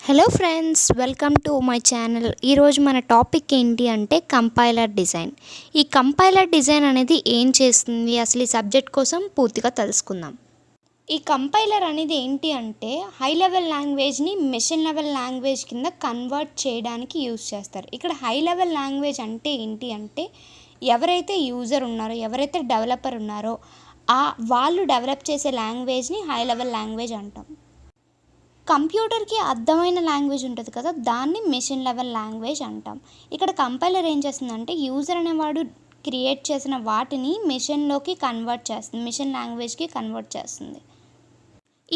Hello friends, welcome to my channel. ఈరోజు మన topic ఏంటి అంటే కంపైలర్ డిజైన్. ఈ కంపైలర్ డిజైన్ అనేది ఏం చేస్తుంది, అసలు ఈ సబ్జెక్ట్ కోసం పూర్తిగా తెలుసుకుందాం. ఈ కంపైలర్ అనేది ఏంటి అంటే హై లెవెల్ లాంగ్వేజ్ని మెషిన్ లెవెల్ లాంగ్వేజ్ కింద కన్వర్ట్ చేయడానికి యూజ్ చేస్తారు. ఇక్కడ హై లెవెల్ లాంగ్వేజ్ అంటే ఏంటి అంటే ఎవరైతే యూజర్ ఉన్నారో, ఎవరైతే డెవలపర్ ఉన్నారో వాళ్ళు డెవలప్ చేసే లాంగ్వేజ్ని హై లెవెల్ లాంగ్వేజ్ అంటాం. కంప్యూటర్కి అర్థమైన లాంగ్వేజ్ ఉంటుంది కదా, దాన్ని మెషిన్ లెవెల్ లాంగ్వేజ్ అంటాం. ఇక్కడ కంపైలర్ ఏం చేస్తుందంటే యూజర్ అనేవాడు క్రియేట్ చేసిన వాటిని మెషిన్లోకి కన్వర్ట్ చేస్తుంది, మెషిన్ లాంగ్వేజ్కి కన్వర్ట్ చేస్తుంది.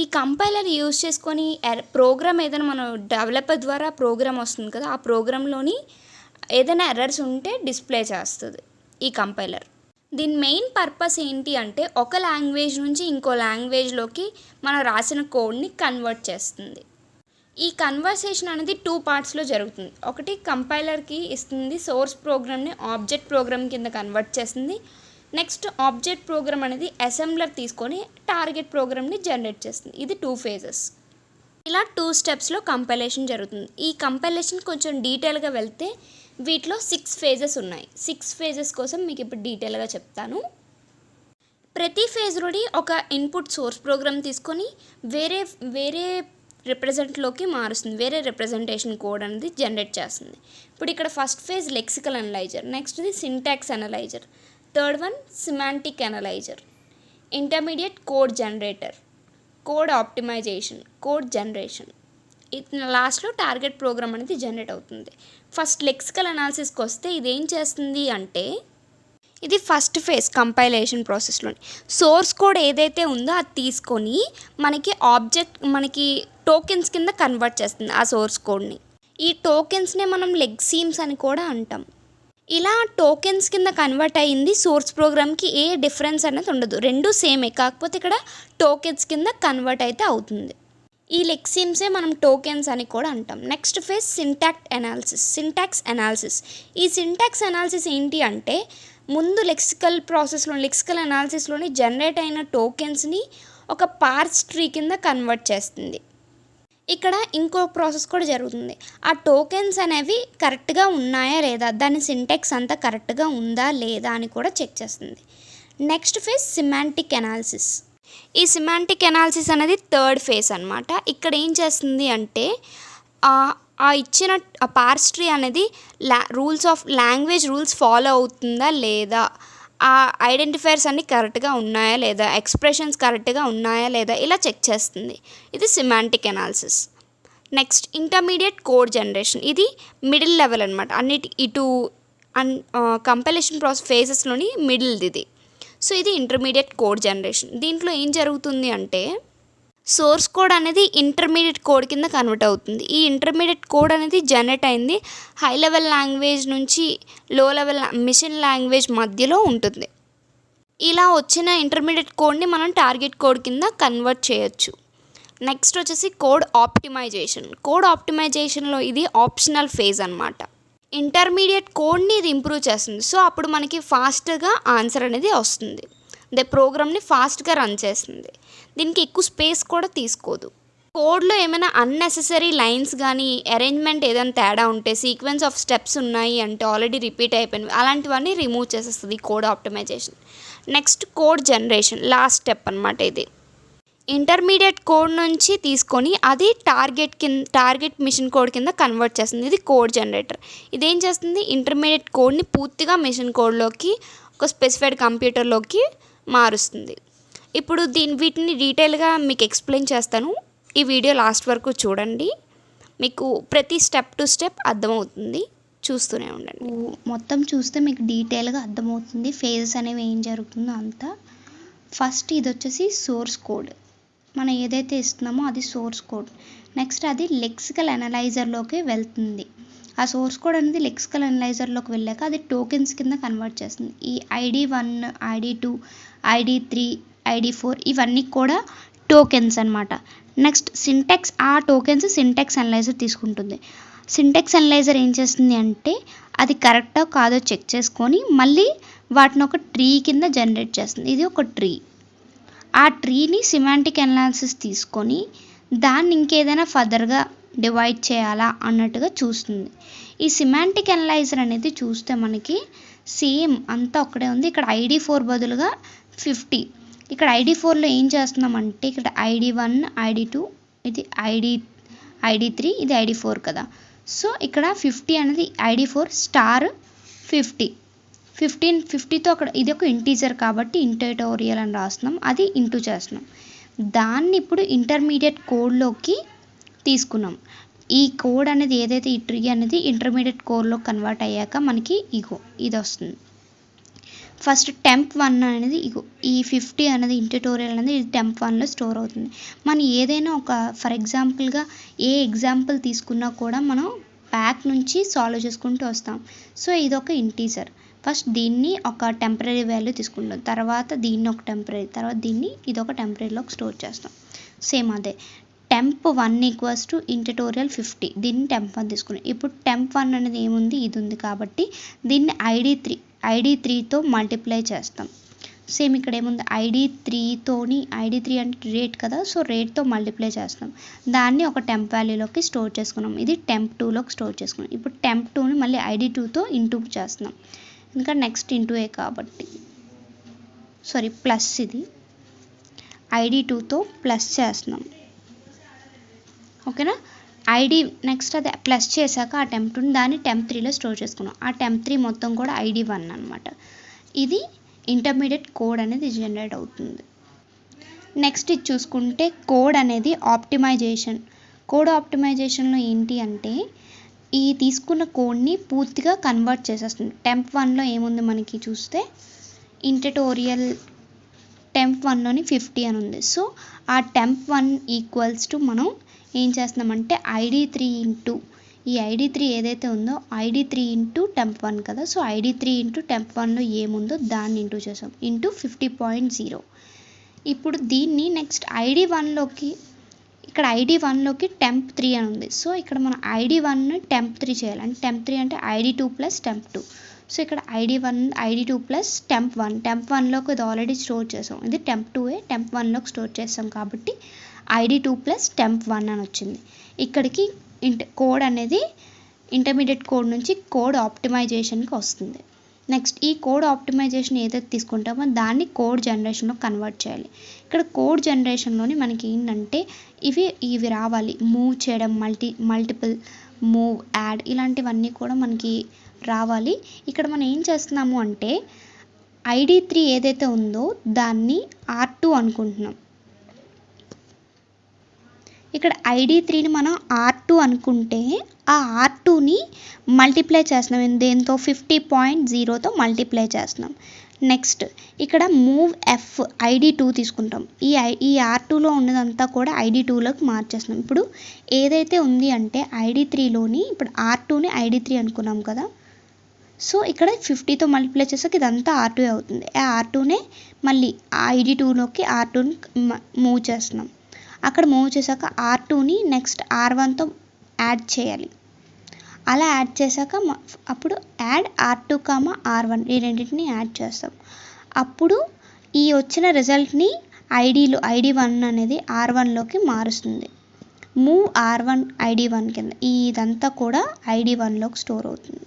ఈ కంపైలర్ యూజ్ చేసుకొని ప్రోగ్రామ్ ఏదైనా మనం డెవలపర్ ద్వారా ప్రోగ్రామ్ వస్తుంది కదా, ఆ ప్రోగ్రాంలోని ఏదైనా ఎర్రర్స్ ఉంటే డిస్ప్లే చేస్తుంది ఈ కంపైలర్. దీని మెయిన్ పర్పస్ ఏంటి అంటే ఒక లాంగ్వేజ్ నుంచి ఇంకో లాంగ్వేజ్లోకి మనం రాసిన కోడ్ని కన్వర్ట్ చేస్తుంది. ఈ కన్వర్సేషన్ అనేది 2 పార్ట్స్లో జరుగుతుంది. ఒకటి కంపైలర్కి ఇస్తుంది సోర్స్ ప్రోగ్రామ్ని ఆబ్జెక్ట్ ప్రోగ్రామ్ కింద కన్వర్ట్ చేస్తుంది. నెక్స్ట్ ఆబ్జెక్ట్ ప్రోగ్రామ్ అనేది అసెంబ్లర్ తీసుకొని టార్గెట్ ప్రోగ్రామ్ని జనరేట్ చేస్తుంది. ఇది 2 phases. ఇలా 2 స్టెప్స్లో కంపైలేషన్ జరుగుతుంది. ఈ కంపైలేషన్ కొంచెం డీటెయిల్గా వెళ్తే వీటిలో 6 phases ఉన్నాయి. 6 phases కోసం మీకు ఇప్పుడు డీటెయిల్గా చెప్తాను. ప్రతి ఫేజ్లోని ఒక ఇన్పుట్ సోర్స్ ప్రోగ్రామ్ తీసుకొని వేరే రిప్రజెంట్లోకి మారుస్తుంది, వేరే రిప్రజెంటేషన్ కోడ్ అనేది జనరేట్ చేస్తుంది. ఇప్పుడు ఇక్కడ ఫస్ట్ ఫేజ్ లెక్సికల్ అనలైజర్, నెక్స్ట్ది syntax analyser, third one semantic analyser, intermediate code generator, code optimisation, code generation, లాస్ట్లో టార్గెట్ ప్రోగ్రామ్ అనేది జనరేట్ అవుతుంది. ఫస్ట్ లెక్సికల్ అనాలిసిస్కి వస్తే ఇదేం చేస్తుంది అంటే ఇది ఫస్ట్ ఫేజ్ కంపైలేషన్ ప్రాసెస్లోని సోర్స్ కోడ్ ఏదైతే ఉందో అది తీసుకొని మనకి టోకెన్స్ కింద కన్వర్ట్ చేస్తుంది ఆ సోర్స్ కోడ్ని. ఈ టోకెన్స్నే మనం లెగ్సీమ్స్ అని కూడా అంటాం. ఇలా టోకెన్స్ కింద కన్వర్ట్ అయ్యింది సోర్స్ ప్రోగ్రామ్కి ఏ డిఫరెన్స్ అనేది ఉండదు, రెండు సేమే, కాకపోతే ఇక్కడ టోకెన్స్ కింద కన్వర్ట్ అయితే అవుతుంది. ఈ లెక్సిమ్సే మనం టోకెన్స్ అని కూడా అంటాం. Next phase syntax analysis. ఈ సింటాక్స్ అనాలిసిస్ ఏంటి అంటే ముందు లెక్సికల్ అనాలిసిస్లోని జనరేట్ అయిన టోకెన్స్ని ఒక పార్స్ ట్రీ కింద కన్వర్ట్ చేస్తుంది. ఇక్కడ ఇంకో ప్రాసెస్ కూడా జరుగుతుంది. ఆ టోకెన్స్ అనేవి కరెక్ట్గా ఉన్నాయా లేదా, దాని సింటాక్స్ అంతా కరెక్ట్గా ఉందా లేదా అని కూడా చెక్ చేస్తుంది. Next phase semantic analysis. ఈ సిమాంటిక్ అనాలిసిస్ అనేది థర్డ్ ఫేజ్ అనమాట. ఇక్కడ ఏం చేస్తుంది అంటే ఇచ్చిన పార్స్ ట్రీ అనేది లాంగ్వేజ్ రూల్స్ ఫాలో అవుతుందా లేదా, ఆ ఐడెంటిఫైర్స్ అన్నీ కరెక్ట్గా ఉన్నాయా లేదా, ఎక్స్ప్రెషన్స్ కరెక్ట్గా ఉన్నాయా లేదా, ఇలా చెక్ చేస్తుంది. ఇది semantic analysis. Next intermediate code generation. ఇది మిడిల్ లెవెల్ అనమాట, కంపైలేషన్ ఫేజెస్లోని మిడిల్ది ఇది. సో ఇది ఇంటర్మీడియట్ కోడ్ జనరేషన్. దీంట్లో ఏం జరుగుతుంది అంటే సోర్స్ కోడ్ అనేది ఇంటర్మీడియట్ కోడ్ కింద కన్వర్ట్ అవుతుంది. ఈ ఇంటర్మీడియట్ కోడ్ అనేది జనరేట్ అయింది హై లెవెల్ లాంగ్వేజ్ నుంచి లో లెవెల్ మిషన్ లాంగ్వేజ్ మధ్యలో ఉంటుంది. ఇలా వచ్చిన ఇంటర్మీడియట్ కోడ్ని మనం టార్గెట్ కోడ్ కింద కన్వర్ట్ చేయొచ్చు. నెక్స్ట్ వచ్చేసి కోడ్ ఆప్టిమైజేషన్లో ఇది ఆప్షనల్ ఫేజ్ అనమాట. ఇంటర్మీడియట్ కోడ్ని ఇది ఇంప్రూవ్ చేస్తుంది. సో అప్పుడు మనకి ఫాస్ట్గా ఆన్సర్ అనేది వస్తుంది, ప్రోగ్రామ్ని ఫాస్ట్గా రన్ చేస్తుంది. దీనికి ఎక్కువ స్పేస్ కూడా తీసుకోదు. కోడ్లో ఏమైనా అన్నెసెసరీ లైన్స్ కానీ అరేంజ్మెంట్ ఏదైనా తేడా ఉంటే, సీక్వెన్స్ ఆఫ్ స్టెప్స్ ఉన్నాయి అంటే ఆల్రెడీ రిపీట్ అయిపోయినవి, అలాంటివన్నీ రిమూవ్ చేసేస్తుంది code optimisation. Next code generation, last step అనమాట. ఇది ఇంటర్మీడియట్ కోడ్ నుంచి తీసుకొని అది టార్గెట్ మిషన్ కోడ్ కింద కన్వర్ట్ చేస్తుంది. ఇది కోడ్ జనరేటర్. ఇదేం చేస్తుంది, ఇంటర్మీడియట్ కోడ్ని పూర్తిగా మిషన్ కోడ్లోకి ఒక స్పెసిఫైడ్ కంప్యూటర్లోకి మారుస్తుంది. ఇప్పుడు వీటిని డీటెయిల్గా మీకు ఎక్స్ప్లెయిన్ చేస్తాను. ఈ వీడియో లాస్ట్ వరకు చూడండి, మీకు ప్రతి స్టెప్ టు స్టెప్ అర్థమవుతుంది, చూస్తూనే ఉండండి. మొత్తం చూస్తే మీకు డీటెయిల్గా అర్థమవుతుంది ఫేజెస్ అనేవి ఏం జరుగుతుందో అంతా. ఫస్ట్ ఇది వచ్చేసి సోర్స్ కోడ్, మనం ఏదైతే ఇస్తున్నామో అది సోర్స్ కోడ్. నెక్స్ట్ అది లెక్సికల్ అనలైజర్లోకి వెళ్తుంది. ఆ సోర్స్ కోడ్ అనేది లెక్సికల్ అనలైజర్లోకి వెళ్ళాక అది టోకెన్స్ కింద కన్వర్ట్ చేస్తుంది. ఈ ID1, ID2, ID3, ID4 ఇవన్నీ కూడా టోకెన్స్ అనమాట. నెక్స్ట్ సింటాక్స్, ఆ టోకెన్స్ సింటాక్స్ అనలైజర్ తీసుకుంటుంది. సింటాక్స్ అనలైజర్ ఏం చేస్తుంది అంటే అది కరెక్టో కాదో చెక్ చేసుకొని మళ్ళీ వాటిని ఒక ట్రీ కింద జనరేట్ చేస్తుంది. ఇది ఒక ట్రీ. ఆ ట్రీని సిమాంటిక్ అనాలిసిస్ తీసుకొని దాన్ని ఇంకేదైనా ఫర్దర్గా డివైడ్ చేయాలా అన్నట్టుగా చూస్తుంది. ఈ సిమాంటిక్ అనలైజర్ అనేది చూస్తే మనకి సేమ్ అంతా ఒక్కడే ఉంది. ఇక్కడ ID4 బదులుగా 50. ఇక్కడ ID4లో ఏం చేస్తున్నామంటే ఇక్కడ ID1, ID2, ఇది ID3, ఇది ID4 కదా. సో ఇక్కడ 50 అనేది ID4 స్టార్ 50. 50తో అక్కడ ఇది ఒక ఇంటీజర్ కాబట్టి ఇంటర్టోరియల్ అని రాస్తున్నాం, అది ఇంటూ చేస్తున్నాం. దాన్ని ఇప్పుడు ఇంటర్మీడియట్ కోడ్లోకి తీసుకున్నాం. ఈ కోడ్ అనేది ఏదైతే ఈ ట్రీ అనేది ఇంటర్మీడియట్ కోడ్లో కన్వర్ట్ అయ్యాక మనకి ఇది వస్తుంది. ఫస్ట్ temp1 అనేది ఈ 50 అనేది ఇంటర్టోరియల్ అనేది temp1లో స్టోర్ అవుతుంది. మనం ఏదైనా ఒక ఫర్ ఎగ్జాంపుల్గా ఏ ఎగ్జాంపుల్ తీసుకున్నా కూడా మనం బ్యాక్ నుంచి సాల్వ్ చేసుకుంటూ వస్తాం. సో ఇది ఒక ఇంటీజర్. ఫస్ట్ దీన్ని ఒక టెంపరీ వాల్యూ తీసుకుంటాం, తర్వాత దీన్ని ఒక టెంపరీ, తర్వాత దీన్ని ఇది ఒక టెంపరీలోకి స్టోర్ చేస్తాం. సేమ్ అదే temp1 ఈక్వల్స్ టు ఇంటర్టోరియల్ 50, దీన్ని temp1 తీసుకున్నాం. ఇప్పుడు temp1 అనేది ఏముంది, ఇది ఉంది కాబట్టి దీన్ని ID3తో మల్టిప్లై చేస్తాం. సేమ్ ఇక్కడ ఏముంది ID3 అంటే రేట్ కదా, సో రేట్తో మల్టిప్లై చేస్తాం. దాన్ని ఒక టెంప్ వాల్యూలోకి స్టోర్ చేసుకున్నాం. ఇది temp2లోకి స్టోర్ చేసుకున్నాం. ఇప్పుడు temp2ని మళ్ళీ ID2తో ఇంటూ చేస్తున్నాం, ఎందుకంటే నెక్స్ట్ ఇంటూ ఏ కాబట్టి ప్లస్, ఇది ID2తో ప్లస్ చేస్తున్నాం. ఓకేనా. నెక్స్ట్ అది ప్లస్ చేశాక ఆ temp2ని దాన్ని temp3లో స్టోర్ చేసుకున్నాం. ఆ temp3 మొత్తం కూడా ID1 అనమాట. ఇది ఇంటర్మీడియట్ కోడ్ అనేది జనరేట్ అవుతుంది. నెక్స్ట్ ఇది చూసుకుంటే కోడ్ అనేది కోడ్ ఆప్టిమైజేషన్లో ఏంటి అంటే ఈ తీసుకున్న కోడ్ని పూర్తిగా కన్వర్ట్ చేసేస్తుంది. temp1లో ఏముంది మనకి చూస్తే ఇంటర్టోరియల్ temp1లోని 50 అని ఉంది. సో ఆ temp1 ఈక్వల్స్ టు మనం ఏం చేస్తున్నామంటే ID3 ఇంటూ ఈ ID3 ఏదైతే ఉందో ID3 ఇంటూ temp1 కదా. సో ID3 ఇంటూ temp1లో ఏముందో దాన్ని ఇంటూ చేసాం, ఇంటూ 50.0. ఇప్పుడు దీన్ని నెక్స్ట్ ID1లోకి temp3 అని ఉంది. సో ఇక్కడ మనం ID1ని temp3 చేయాలి, అంటే temp3 అంటే ID2 ప్లస్ temp2. సో ఇక్కడ ID2 ప్లస్ temp1లోకి ఇది ఆల్రెడీ స్టోర్ చేసాం, ఇది temp2 temp1లోకి స్టోర్ చేసాం కాబట్టి ID2 ప్లస్ temp1 అని వచ్చింది. ఇక్కడికి కోడ్ అనేది ఇంటర్మీడియట్ కోడ్ నుంచి కోడ్ ఆప్టిమైజేషన్కి వస్తుంది. నెక్స్ట్ ఈ కోడ్ ఆప్టిమైజేషన్ ఏదైతే తీసుకుంటామో దాన్ని కోడ్ జనరేషన్లో కన్వర్ట్ చేయాలి. ఇక్కడ కోడ్ జనరేషన్లోని మనకి ఏంటంటే ఇవి రావాలి, మూవ్ చేయడం, మల్టిపుల్ మూవ్, యాడ్, ఇలాంటివన్నీ కూడా మనకి రావాలి. ఇక్కడ మనం ఏం చేస్తున్నాము అంటే ID3 ఏదైతే ఉందో దాన్ని R2 అనుకుంటున్నాం. ఇక్కడ ID3ని మనం R2 అనుకుంటే ఆ R2ని మల్టిప్లై చేస్తున్నాం, దేంతో 50.0తో మల్టిప్లై చేస్తున్నాం. నెక్స్ట్ ఇక్కడ మూవ్ ఎఫ్ ID2 తీసుకుంటాం. ఈ R2లో ఉన్నదంతా కూడా ID2లోకి మార్చేస్తున్నాం. ఇప్పుడు ఏదైతే ఉంది అంటే ID3లోని ఇప్పుడు R2ని ID3 అనుకున్నాం కదా. సో ఇక్కడ 50తో మల్టిప్లై చేసాక ఇదంతా R2 అవుతుంది. ఆ R2నే మళ్ళీ ID2లోకి R2ని మూవ్ చేస్తున్నాం. అక్కడ మూవ్ చేశాక R2ని నెక్స్ట్ R1తో యాడ్ చేయాలి. అలా యాడ్ చేశాక అప్పుడు యాడ్ R2, R1 ఈ రెండింటిని యాడ్ చేస్తాం. అప్పుడు ఈ వచ్చిన రిజల్ట్ని ID1 అనేది R1లోకి మారుస్తుంది. మూవ్ R1 ID1 కింద ఇదంతా కూడా ID1లోకి స్టోర్ అవుతుంది.